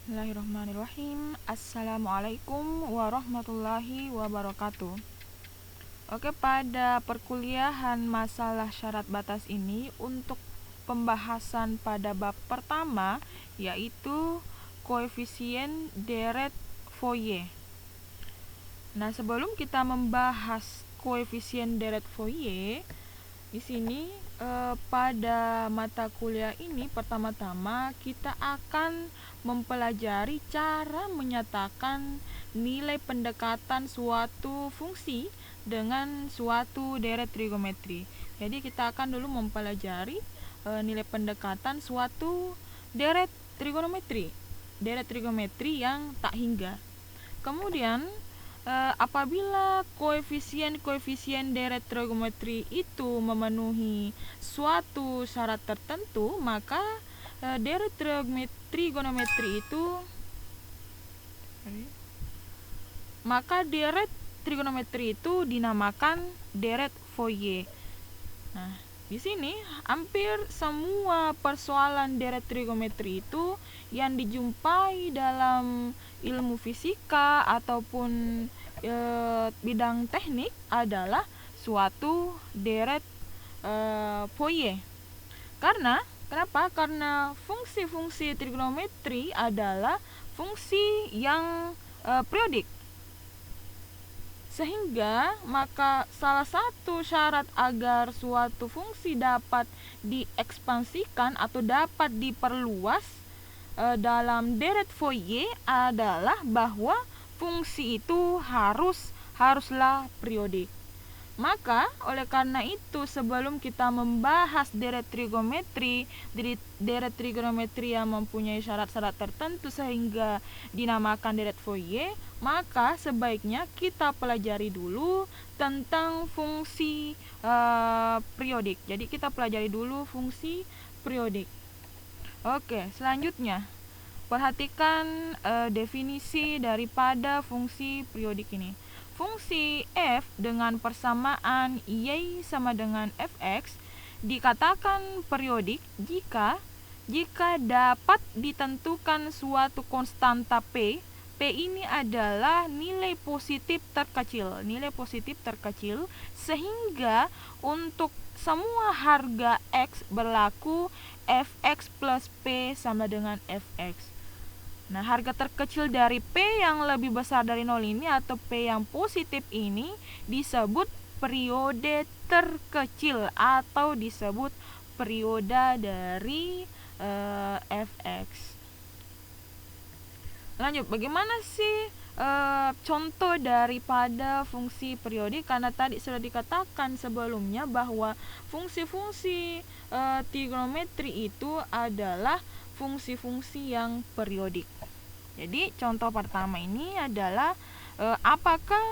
Bismillahirrahmanirrahim. Assalamualaikum warahmatullahi wabarakatuh. Oke, pada perkuliahan masalah syarat batas ini untuk pembahasan pada bab pertama yaitu koefisien deret Fourier. Nah, sebelum kita membahas koefisien deret Fourier, di sini pada mata kuliah ini pertama-tama kita akan mempelajari cara menyatakan nilai pendekatan suatu fungsi dengan suatu deret trigonometri. Jadi kita akan dulu mempelajari nilai pendekatan suatu deret trigonometri yang tak hingga. Kemudian apabila koefisien deret trigonometri itu memenuhi suatu syarat tertentu, maka deret trigonometri itu dinamakan deret Fourier. Nah, di sini hampir semua persoalan deret trigonometri itu yang dijumpai dalam ilmu fisika ataupun bidang teknik adalah suatu deret Fourier. Kenapa? Karena fungsi-fungsi trigonometri adalah fungsi yang periodik. Sehingga maka salah satu syarat agar suatu fungsi dapat diekspansikan atau dapat diperluas dalam deret Fourier adalah bahwa fungsi itu haruslah periodik. Maka oleh karena itu sebelum kita membahas deret trigonometri yang mempunyai syarat-syarat tertentu sehingga dinamakan deret Fourier, maka sebaiknya kita pelajari dulu tentang fungsi periodik. Jadi kita pelajari dulu fungsi periodik. Oke, selanjutnya perhatikan definisi daripada fungsi periodik ini. Fungsi f dengan persamaan y sama dengan fx dikatakan periodik jika dapat ditentukan suatu konstanta p. P ini adalah nilai positif terkecil sehingga untuk semua harga x berlaku fx plus p sama dengan fx. Nah, harga terkecil dari P yang lebih besar dari 0 ini atau P yang positif ini disebut periode terkecil atau disebut periode dari fx. Lanjut, bagaimana sih contoh daripada fungsi periodik? Karena tadi sudah dikatakan sebelumnya bahwa fungsi-fungsi trigonometri itu adalah fungsi-fungsi yang periodik. Jadi contoh pertama ini adalah apakah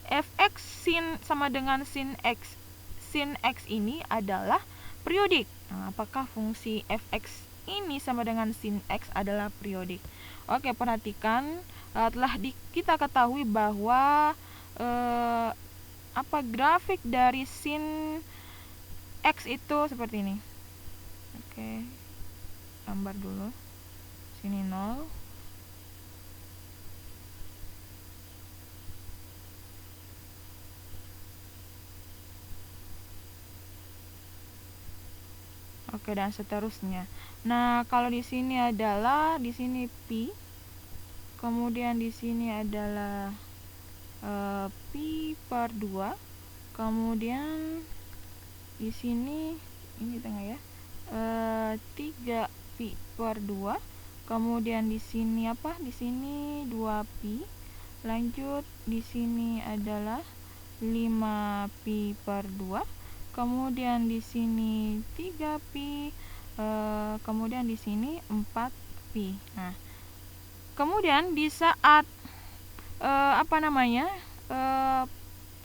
fx sin sama dengan sin x ini adalah periodik. Nah, apakah fungsi fx ini sama dengan sin x adalah periodik? Oke, perhatikan telah kita ketahui bahwa grafik dari sin x itu seperti ini. Oke, gambar dulu. Sini 0. Oke, dan seterusnya. Nah, kalau di sini adalah pi. Kemudian di sini adalah pi per 2. Kemudian di sini ini tengah ya. 3 pi per 2. Kemudian di sini Di sini 2 pi. Lanjut di sini adalah 5 pi per 2. Kemudian di sini 3 pi. Kemudian di sini 4 pi. Nah, kemudian di saat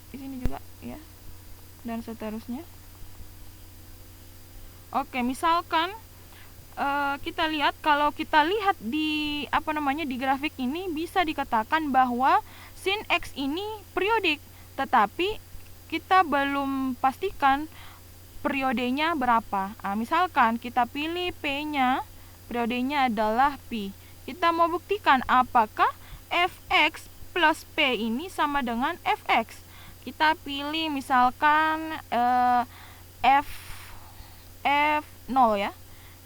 di sini juga ya, dan seterusnya. Oke, misalkan kita lihat, kalau kita lihat di di grafik ini bisa dikatakan bahwa sin x ini periodik, tetapi kita belum pastikan periodenya berapa. Misalkan kita pilih p-nya, periodenya adalah pi. Kita mau buktikan apakah fx plus p ini sama dengan fx. Kita pilih misalkan f0 ya.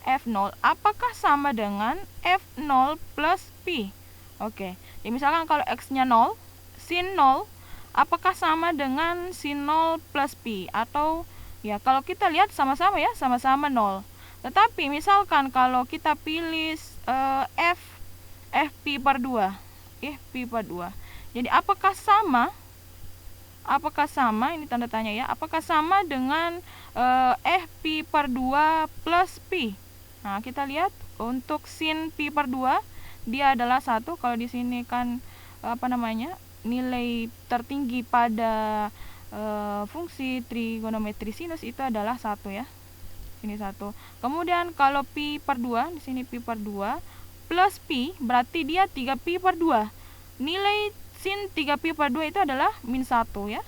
F0 apakah sama dengan F0 plus P? Oke, jadi misalkan kalau X-nya 0, sin 0 apakah sama dengan sin 0 plus P? Atau ya kalau kita lihat sama-sama ya, sama-sama 0. Tetapi misalkan kalau kita pilih Fp per 2, Fp per 2. Jadi apakah sama? Apakah sama, ini tanda tanya ya, apakah sama dengan Fp per 2 plus P? Nah, kita lihat untuk sin pi per 2 dia adalah 1. Kalau di sini kan nilai tertinggi pada fungsi trigonometri sinus itu adalah 1 ya. Ini 1. Kemudian kalau pi per 2, di sini pi per 2 plus pi berarti dia 3 pi per 2. Nilai sin 3 pi per 2 itu adalah min 1 ya.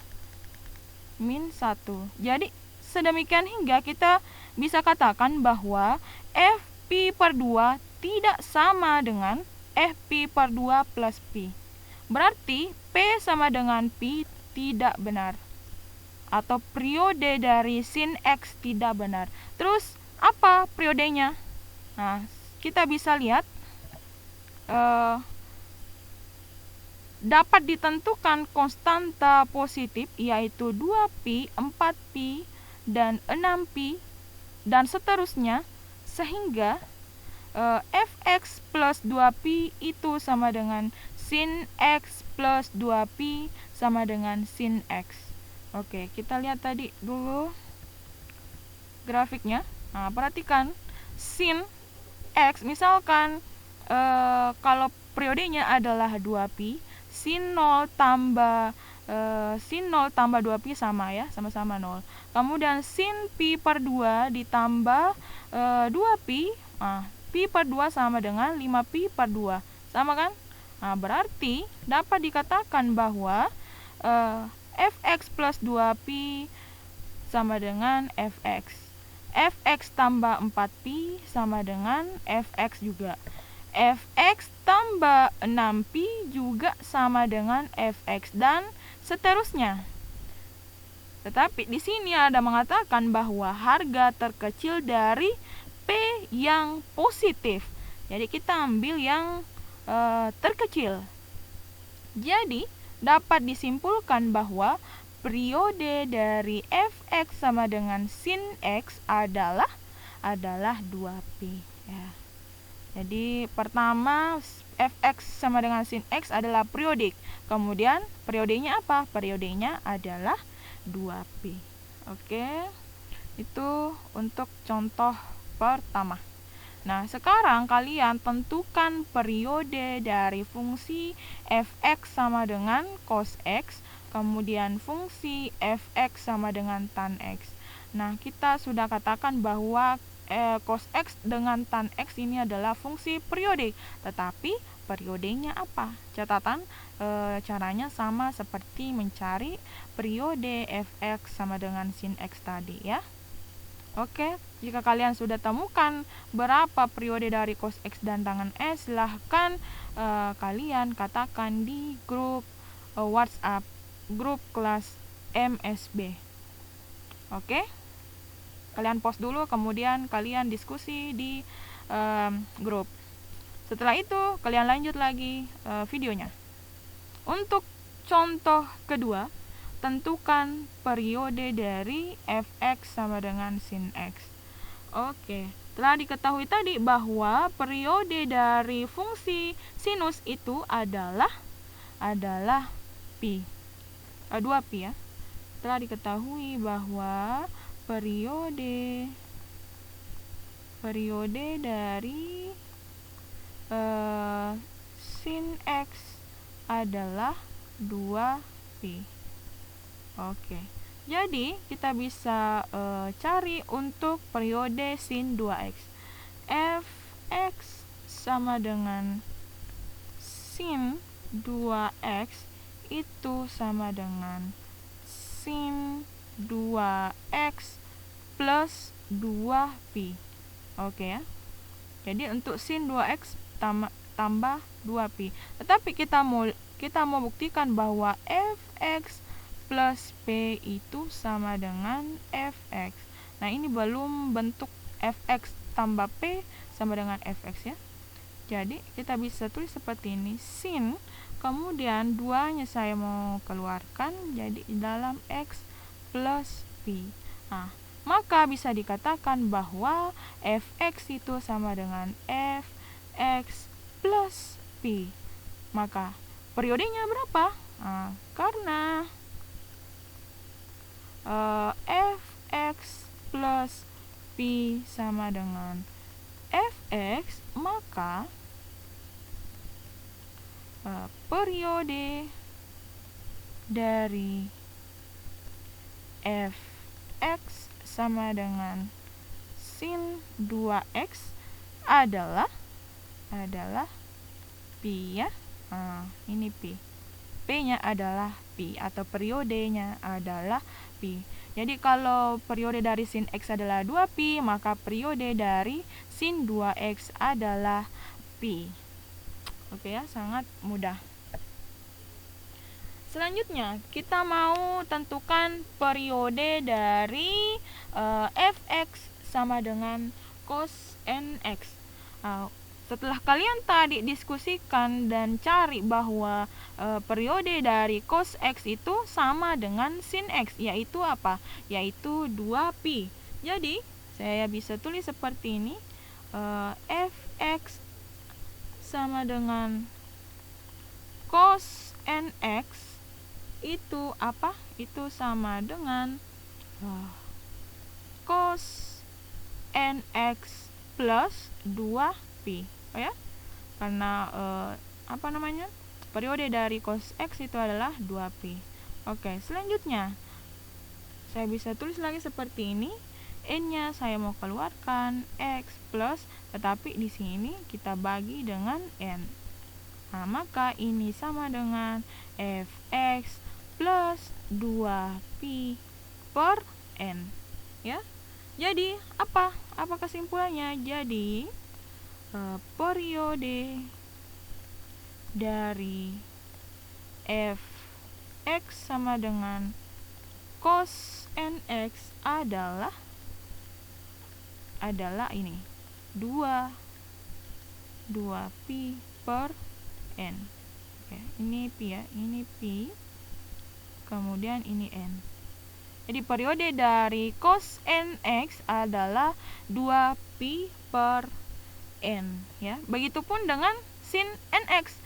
Min 1. Jadi sedemikian hingga kita bisa katakan bahwa Fp per 2 tidak sama dengan Fp per 2 plus P. Berarti P sama dengan P tidak benar. Atau periode dari sin X tidak benar. Terus apa periodenya? Nah, kita bisa lihat dapat ditentukan konstanta positif yaitu 2pi, 4pi, dan 6pi dan seterusnya, sehingga fx plus 2pi itu sama dengan sin x plus 2pi sama dengan sin x. Oke, kita lihat tadi dulu grafiknya. Nah, perhatikan sin x misalkan kalau periodenya adalah 2pi, sin 0 tambah 2pi sama ya, sama-sama 0. Kemudian sin pi per 2 ditambah 2pi, pi per 2 sama dengan 5pi per 2. Sama kan? Nah, berarti dapat dikatakan bahwa fx plus 2pi sama dengan fx. Fx tambah 4pi sama dengan fx juga. Fx tambah 6pi juga sama dengan fx dan seterusnya. Tetapi di sini ada mengatakan bahwa harga terkecil dari P yang positif. Jadi kita ambil yang terkecil. Jadi dapat disimpulkan bahwa periode dari fx sama dengan sin x adalah 2pi ya. Jadi pertama fx sama dengan sin x adalah periodik. Kemudian periodenya apa? Periodenya adalah 2pi. Oke. Itu untuk contoh pertama. Nah, sekarang kalian tentukan periode dari fungsi fx sama dengan cos x, kemudian fungsi fx sama dengan tan x. Nah, kita sudah katakan bahwa cos x dengan tan x ini adalah fungsi periodik. Tetapi periodenya apa? Catatan caranya sama seperti mencari periode fx sama dengan sin x tadi ya. Oke, jika kalian sudah temukan berapa periode dari cos x dan tangen S, silahkan kalian katakan di grup WhatsApp, grup kelas MSB. Oke, kalian post dulu, kemudian kalian diskusi di grup. Setelah itu kalian lanjut lagi videonya. Untuk contoh kedua, tentukan periode dari fx sama dengan sin x. Oke, telah diketahui tadi bahwa periode dari fungsi sinus itu adalah pi, 2pi ya. Telah diketahui bahwa periode dari sin x adalah 2pi. Oke, jadi kita bisa cari untuk periode sin 2x. Fx sama dengan sin 2x itu sama dengan sin 2x plus 2pi. Oke ya. Jadi untuk sin 2x tambah 2pi. Tetapi kita mau buktikan bahwa fx plus p itu sama dengan fx. Nah, ini belum bentuk fx tambah p sama dengan fx ya. Jadi kita bisa tulis seperti ini, sin, kemudian 2-nya saya mau keluarkan, jadi dalam x plus p. Nah, maka bisa dikatakan bahwa fx itu sama dengan fx plus p. Maka periodenya berapa? Nah, karena fx plus p sama dengan fx, maka periode dari fx sama dengan sin 2x adalah pi ya. Ini pi. P-nya adalah pi atau periodenya adalah pi. Jadi kalau periode dari sin x adalah 2pi, maka periode dari sin 2x adalah pi. Oke ya, sangat mudah. Selanjutnya, kita mau tentukan periode dari fx sama dengan cos nx. Setelah kalian tadi diskusikan dan cari bahwa periode dari cos x itu sama dengan sin x, yaitu apa? Yaitu 2pi. Jadi, saya bisa tulis seperti ini, fx sama dengan cos nx itu apa? Itu sama dengan cos nx plus 2pi. Oh ya? Karena periode dari cos x itu adalah 2pi. Oke, selanjutnya saya bisa tulis lagi seperti ini. N-nya saya mau keluarkan x plus, tetapi di sini kita bagi dengan n. Nah, maka ini sama dengan fx plus 2pi per n ya. Jadi apa kesimpulannya? Jadi periode dari fx sama dengan cos nx adalah ini 2pi per n. Oke, ini pi ya, ini pi. Kemudian ini n. Jadi periode dari cos nx adalah 2pi per n ya. Begitupun dengan sin nx.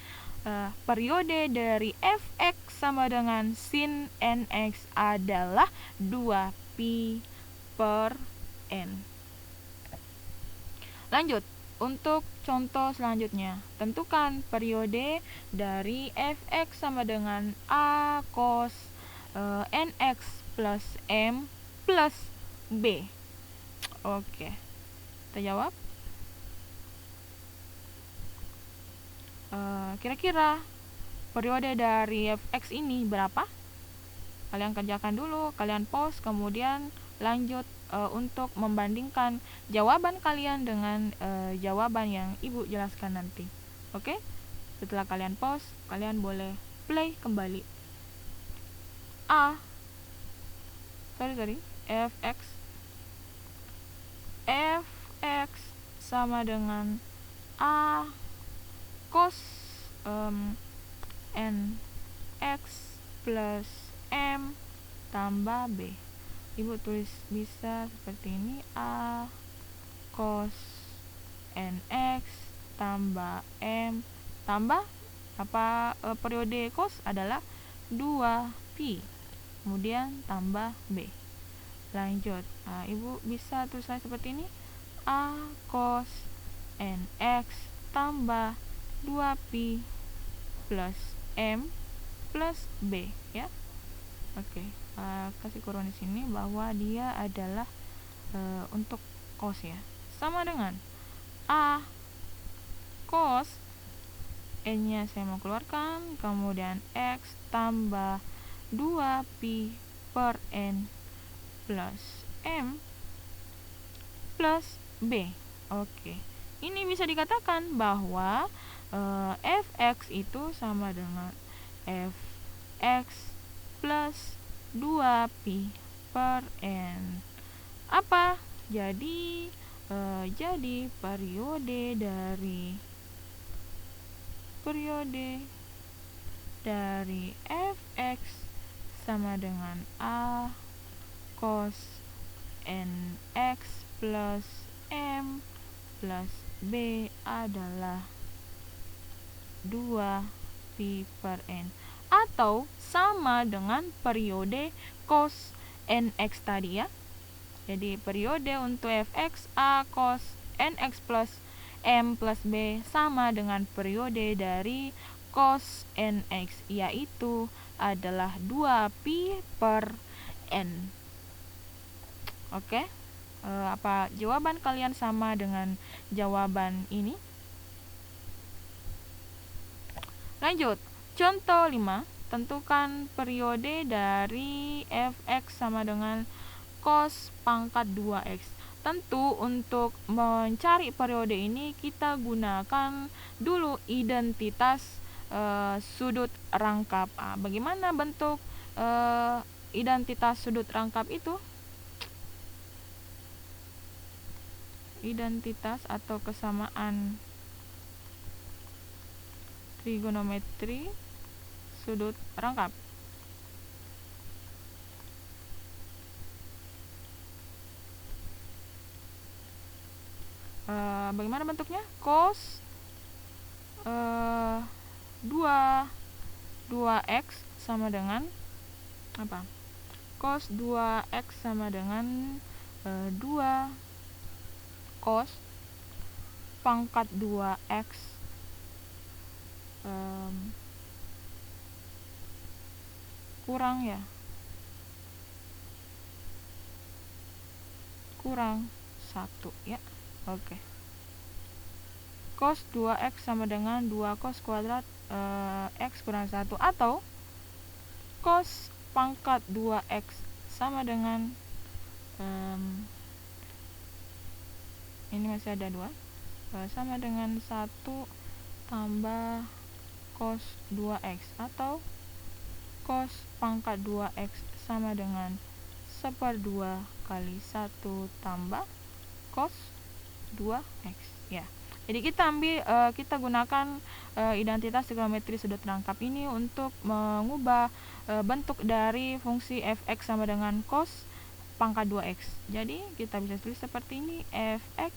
Periode dari fx sama dengan sin nx adalah 2pi per n. Lanjut. Untuk contoh selanjutnya, tentukan periode dari fx sama dengan a cos nx plus m plus b. Oke, kita jawab. Kira-kira periode dari fx ini berapa? Kalian kerjakan dulu, kalian pause, kemudian lanjut untuk membandingkan jawaban kalian dengan jawaban yang ibu jelaskan nanti. Oke? Setelah kalian pause, kalian boleh play kembali. fx sama dengan a cos nx plus m tambah b. Ibu tulis bisa seperti ini, a cos nx tambah m tambah periode cos adalah 2pi, kemudian tambah b. Lanjut, ibu bisa tulis seperti ini, a cos nx tambah 2pi plus m plus b ya. Oke, kasih kurung di sini bahwa dia adalah untuk cos ya, sama dengan a cos n-nya saya mau keluarkan, kemudian x tambah 2pi per n plus m plus b. Oke, ini bisa dikatakan bahwa fx itu sama dengan fx plus 2pi per n. Apa? Jadi periode dari fx sama dengan a cos nx plus m plus b adalah 2pi per n, atau sama dengan periode cos nx tadi ya. Jadi periode untuk fx a cos nx plus m plus b sama dengan periode dari cos nx, yaitu adalah 2pi per n. Oke, apa jawaban kalian sama dengan jawaban ini? Lanjut, contoh 5. Tentukan periode dari fx sama dengan cos pangkat 2x. Tentu untuk mencari periode ini kita gunakan dulu identitas sudut rangkap. Bagaimana bentuk identitas sudut rangkap itu? Identitas atau kesamaan trigonometri sudut rangkap. Bagaimana bentuknya? Cos 2x sama dengan apa? Cos 2x sama dengan 2 cos pangkat 2x kurang 1 ya. Oke. Cos 2x sama dengan 2 cos kuadrat x kurang 1, atau cos pangkat 2x sama dengan ini masih ada 2, sama dengan 1 tambah cos 2x, atau cos pangkat 2x sama dengan 1/2 kali 1 tambah cos 2x ya. Jadi kita gunakan identitas trigonometri sudut rangkap ini untuk mengubah bentuk dari fungsi fx sama dengan cos pangkat 2x. Jadi kita bisa tulis seperti ini, fx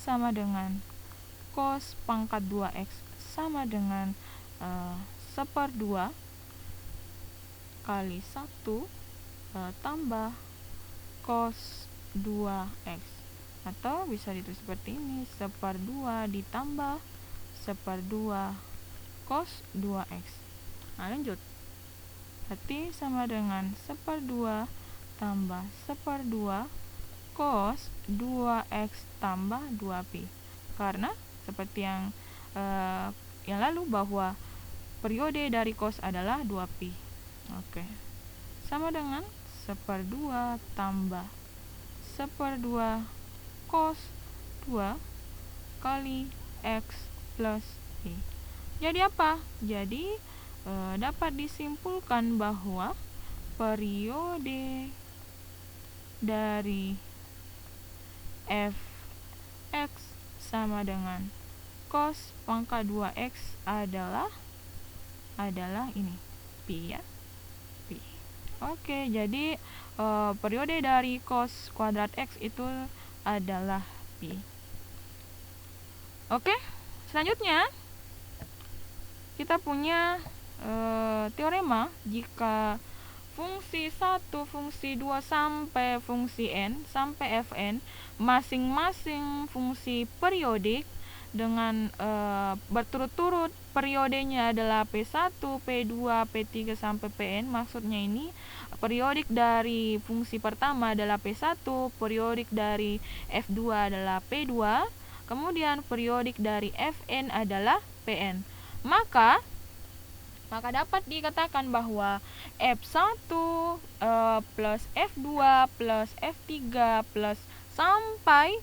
sama dengan cos pangkat 2x sama dengan 1/2 kali 1 tambah cos 2x, atau bisa ditulis seperti ini, 1/2 ditambah 1/2 cos 2x. Nah, lanjut. Berarti sama dengan 1/2 tambah 1/2 cos 2x tambah 2pi. Karena seperti yang lalu bahwa periode dari cos adalah 2pi. Oke. Sama dengan 1/2 tambah 1/2 cos 2 kali x plus pi. Jadi apa? Jadi dapat disimpulkan bahwa periode dari fx sama dengan cos pangkat 2x adalah ini, pi ya. Pi. Oke, jadi periode dari cos kuadrat x itu adalah pi. Oke, selanjutnya kita punya teorema jika fungsi 1, fungsi 2 sampai fungsi n sampai fn masing-masing fungsi periodik dengan berturut-turut periodenya adalah P1, P2, P3 sampai Pn. Maksudnya ini periodik dari fungsi pertama adalah P1, periodik dari F2 adalah P2, kemudian periodik dari Fn adalah Pn. Maka dapat dikatakan bahwa F1 plus F2 plus F3 plus sampai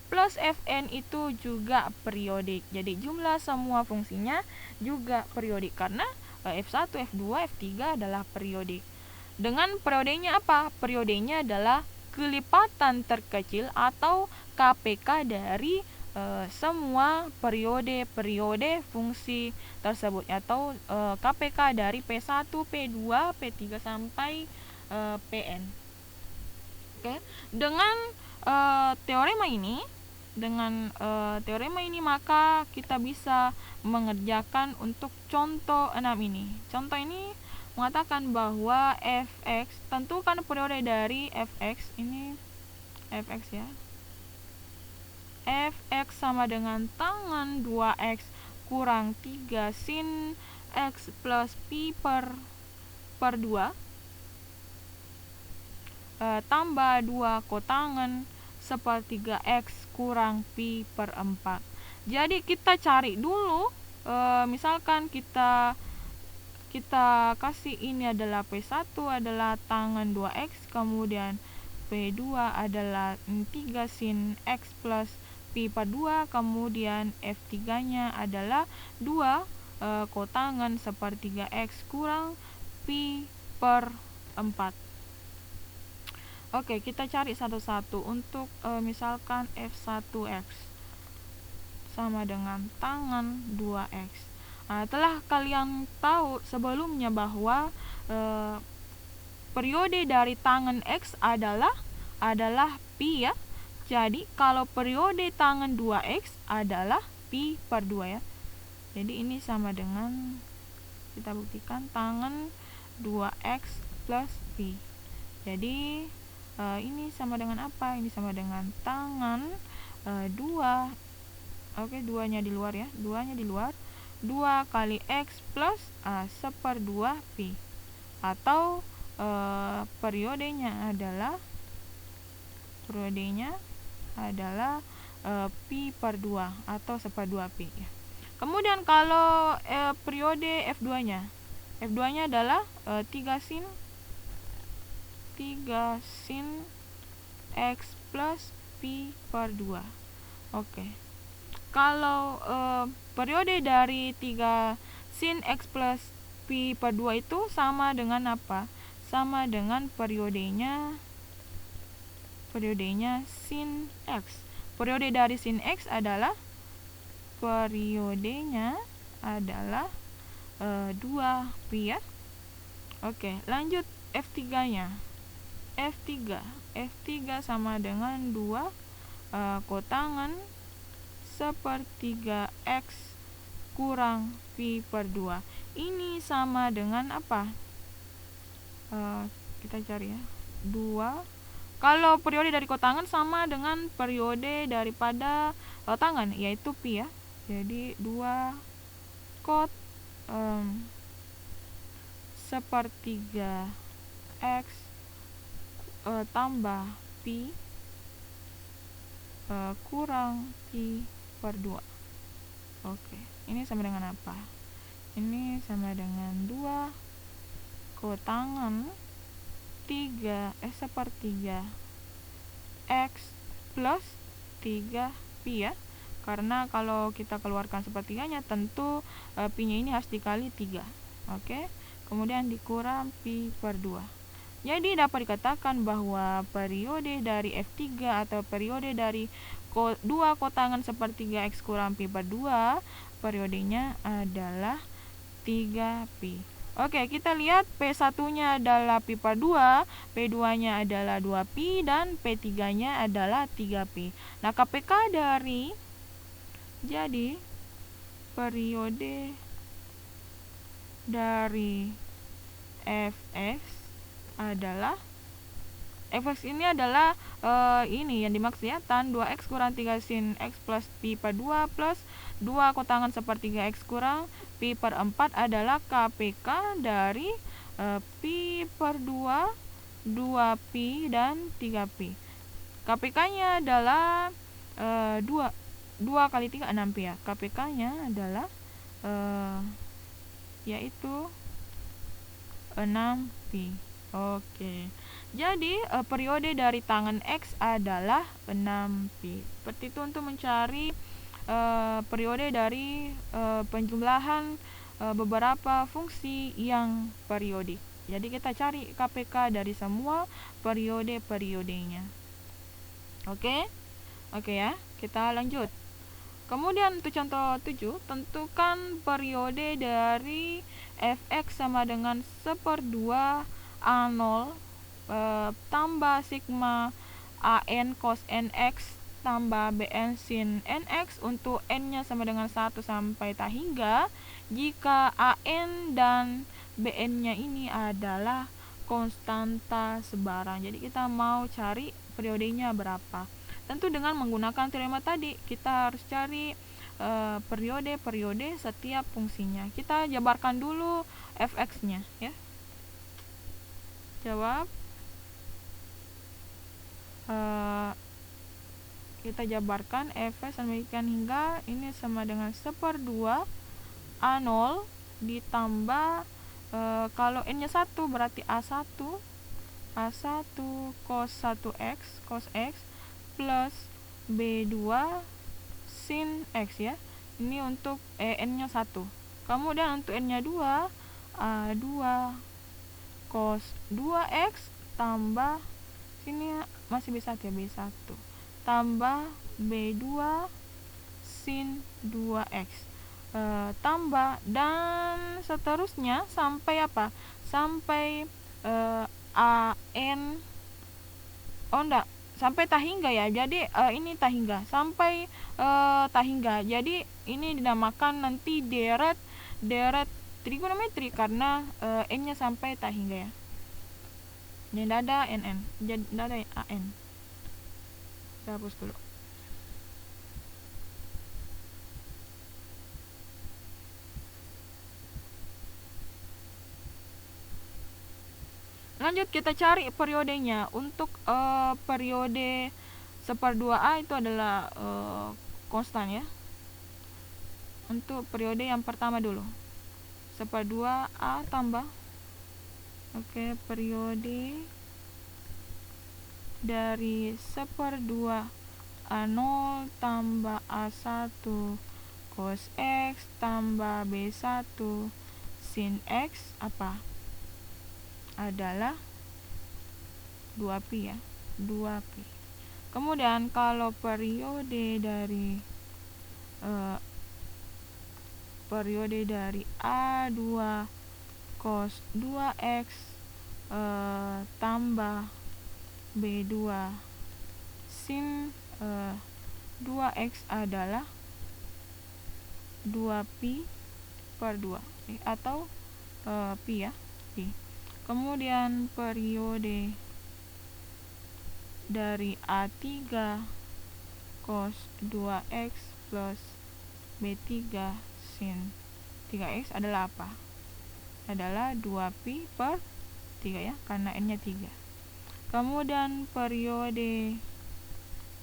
plus Fn itu juga periodik. Jadi jumlah semua fungsinya juga periodik karena F1, F2, F3 adalah periodik. Dengan periodenya apa? Periodenya adalah kelipatan terkecil atau KPK dari semua periode fungsi tersebut, atau KPK dari P1, P2, P3 sampai Pn. Oke. Dengan teorema ini maka kita bisa mengerjakan untuk contoh 6 ini. Contoh ini mengatakan bahwa fx, tentukan periode dari fx, ini fx ya. Fx sama dengan tangen 2x kurang 3 sin x plus pi per 2 tambah 2 kotangen sepertiga x kurang pi per 4. Jadi kita cari dulu, misalkan kita kasih ini adalah P1 adalah tangen 2x, kemudian P2 adalah 3 sin x plus pi per 2, kemudian F3 nya adalah 2 kotangen sepertiga x kurang pi per 4. Oke, kita cari satu-satu. Untuk misalkan F1x sama dengan tangen 2x. Telah kalian tahu sebelumnya bahwa periode dari tangen x adalah pi ya. Jadi kalau periode tangen 2x adalah pi per 2 ya. Jadi ini sama dengan, kita buktikan, tangen 2x plus pi. Jadi ini sama dengan apa? Ini sama dengan tangen 2. Oke, 2-nya di luar ya. 2-nya di luar. 2 kali x plus 1/2 pi. Atau periodenya adalah pi per 2 atau 1/2 pi ya. Kemudian kalau periode F2-nya adalah 3 sin x plus pi per 2. Oke. Kalau periode dari 3 sin x plus pi per 2 itu sama dengan apa? Sama dengan periodenya sin x. Periode dari sin x adalah 2 pi ya. Oke, lanjut F3-nya. F3 sama dengan 2 kotangen sepertiga x kurang pi per 2. Ini sama dengan apa? Kita cari ya. 2. Kalau periode dari kotangen sama dengan periode daripada tangen, yaitu pi ya. Jadi 2 kot sepertiga x tambah pi kurang pi per 2. Oke, ini sama dengan apa? Ini sama dengan 2 kotangen sepertiga x plus 3 pi ya. Karena kalau kita keluarkan sepertiganya, tentu pi-nya ini harus dikali 3. Oke. Kemudian dikurang pi per 2. Jadi dapat dikatakan bahwa periode dari F3 atau periode dari 2 kotangen sepertiga x kurang pi per 2, periodenya adalah 3 pi. Oke, kita lihat P1-nya adalah pi per 2, P2-nya adalah 2 pi, dan P3-nya adalah 3 pi. Nah, KPK dari, jadi periode dari Fx adalah, Fx ini adalah ini yang dimaksud ya, tan 2x kurang 3 sin x plus pi per 2 plus 2 kotangen sepertiga x kurang pi per 4 adalah KPK dari pi per 2, 2 pi, dan 3 pi. KPK-nya adalah 2 kali 3, 6 pi ya. KPK-nya adalah yaitu 6 pi. Oke. Jadi periode dari tangan X adalah 6pi. Seperti itu untuk mencari periode dari penjumlahan beberapa fungsi yang periodik. Jadi kita cari KPK dari semua periode-periodenya. Oke? Oke ya, kita lanjut. Kemudian untuk contoh 7, tentukan periode dari fx sama dengan 1/2 A0 tambah sigma an cos nx tambah bn sin nx untuk n-nya sama dengan 1 sampai tak hingga jika an dan bn-nya ini adalah konstanta sebarang. Jadi kita mau cari periodenya berapa. Tentu dengan menggunakan teorema tadi kita harus cari periode-periode setiap fungsinya. Kita jabarkan dulu fx-nya ya. Jawab. Kita jabarkan fx demikian hingga ini sama dengan 1/2 A0 ditambah kalau n-nya 1 berarti A1 cos 1x cos x plus B2 sin X ya. Ini untuk n-nya 1. Kemudian untuk n-nya 2, A2 cos 2x tambah sini masih B1 ya, B1 tambah B2 sin 2x tambah dan seterusnya sampai apa? Sampai an sampai tak hingga ya. Jadi ini tak hingga sampai tak hingga. Jadi ini dinamakan nanti deret trigonometri karena n-nya sampai tak hingga ya. Ini ada nn, jadi ada an. Kita hapus dulu. Lanjut kita cari periodenya. Untuk periode 1/2A itu adalah konstan ya. Untuk periode yang pertama dulu 1/2A tambah periode dari 1/2 A0 tambah A1 cos X tambah B1 sin X apa? Adalah 2pi ya, 2pi. Kemudian kalau periode dari A2 cos 2x tambah B2 sin 2x adalah 2pi per 2 atau pi ya, pi. Kemudian periode dari A3 cos 2x plus B3 sin 3x adalah apa? Adalah 2pi per 3 ya, karena n-nya 3. Kemudian periode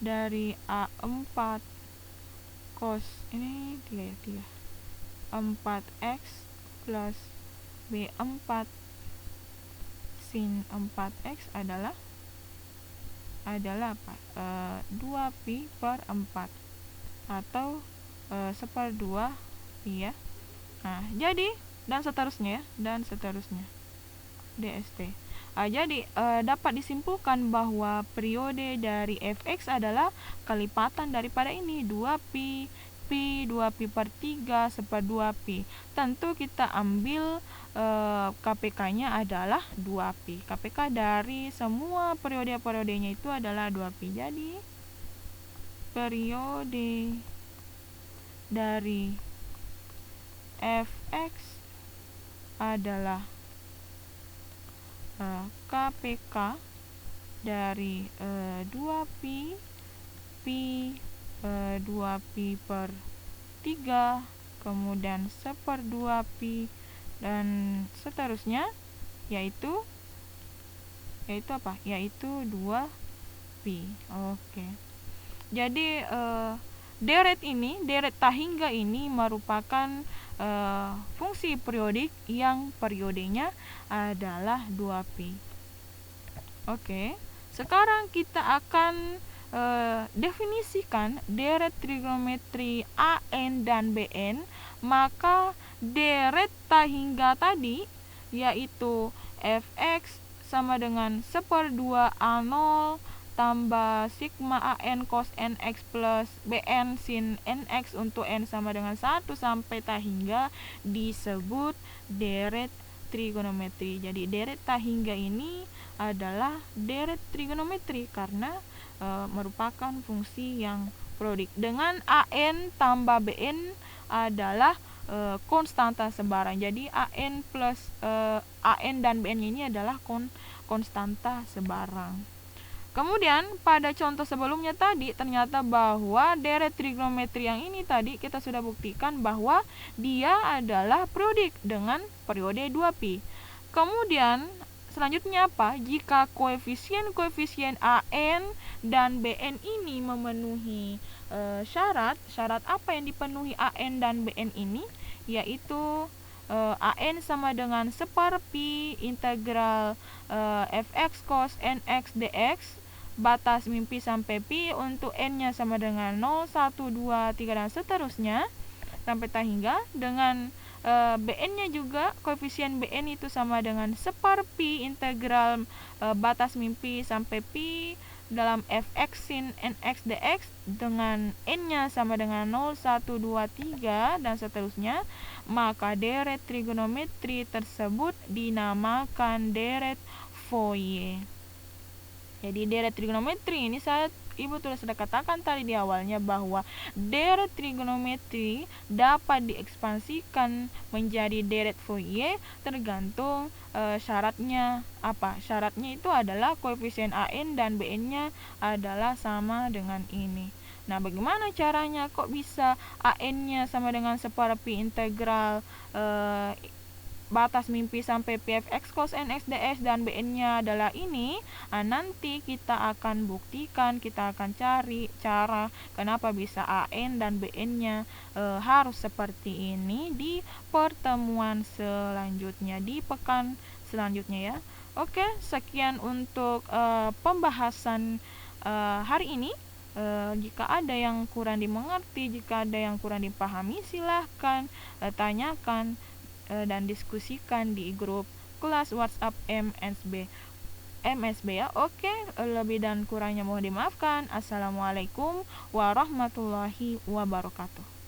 dari A4 cos ini 3 ya, 3 4x plus B4 sin 4x adalah apa? 2pi per 4 atau 1/2 pi ya. Nah, jadi dan seterusnya ya, dan seterusnya dst. Jadi dapat disimpulkan bahwa periode dari fx adalah kelipatan daripada ini 2pi 2pi per 3 1/2 pi. Tentu kita ambil KPK-nya adalah 2pi. KPK dari semua periode-periodenya itu adalah 2pi. Jadi periode dari fx adalah KPK dari 2pi 2pi per 3 kemudian 1/2 pi dan seterusnya yaitu apa? Yaitu 2pi. Oke. Jadi deret tak hingga ini merupakan fungsi periodik yang periodenya adalah 2pi. Oke, sekarang kita akan definisikan deret trigonometri AN dan BN. Maka deret hingga tadi yaitu fx sama dengan 1/2 A0 tambah sigma AN cos NX plus BN sin NX untuk N sama dengan 1 sampai hingga disebut deret trigonometri. Jadi deret hingga ini adalah deret trigonometri karena merupakan fungsi yang periodik. Dengan AN tambah BN adalah konstanta sebarang. Jadi AN plus AN dan BN ini adalah konstanta sebarang. Kemudian pada contoh sebelumnya tadi ternyata bahwa deret trigonometri yang ini tadi kita sudah buktikan bahwa dia adalah periodik dengan periode 2pi. Kemudian selanjutnya apa? Jika koefisien AN dan BN ini memenuhi syarat apa yang dipenuhi AN dan BN ini? Yaitu AN sama dengan 1/pi integral fx cos nx dx batas mimpi sampai pi untuk n-nya sama dengan 0, 1, 2, 3 dan seterusnya sampai hingga dengan BN-nya juga koefisien BN itu sama dengan 1/pi integral batas mimpi sampai pi dalam fx sin nx dx dengan n-nya sama dengan 0, 1, 2, 3 dan seterusnya, maka deret trigonometri tersebut dinamakan deret Fourier. Jadi deret trigonometri ini Ibu sudah katakan tadi di awalnya bahwa deret trigonometri dapat diekspansikan menjadi deret Fourier tergantung syaratnya apa. Syaratnya itu adalah koefisien AN dan BN-nya adalah sama dengan ini. Nah, bagaimana caranya kok bisa AN-nya sama dengan 1/pi integral batas mimpi sampai pfx cos nx ds dan bn-nya adalah ini? Nanti kita akan buktikan, kita akan cari cara kenapa bisa an dan bn-nya harus seperti ini di pertemuan selanjutnya, di pekan selanjutnya ya. Oke, sekian untuk pembahasan hari ini. Jika ada yang kurang dimengerti, jika ada yang kurang dipahami, silahkan tanyakan dan diskusikan di grup kelas WhatsApp MSB ya. Oke, lebih dan kurangnya mohon dimaafkan. Assalamualaikum warahmatullahi wabarakatuh.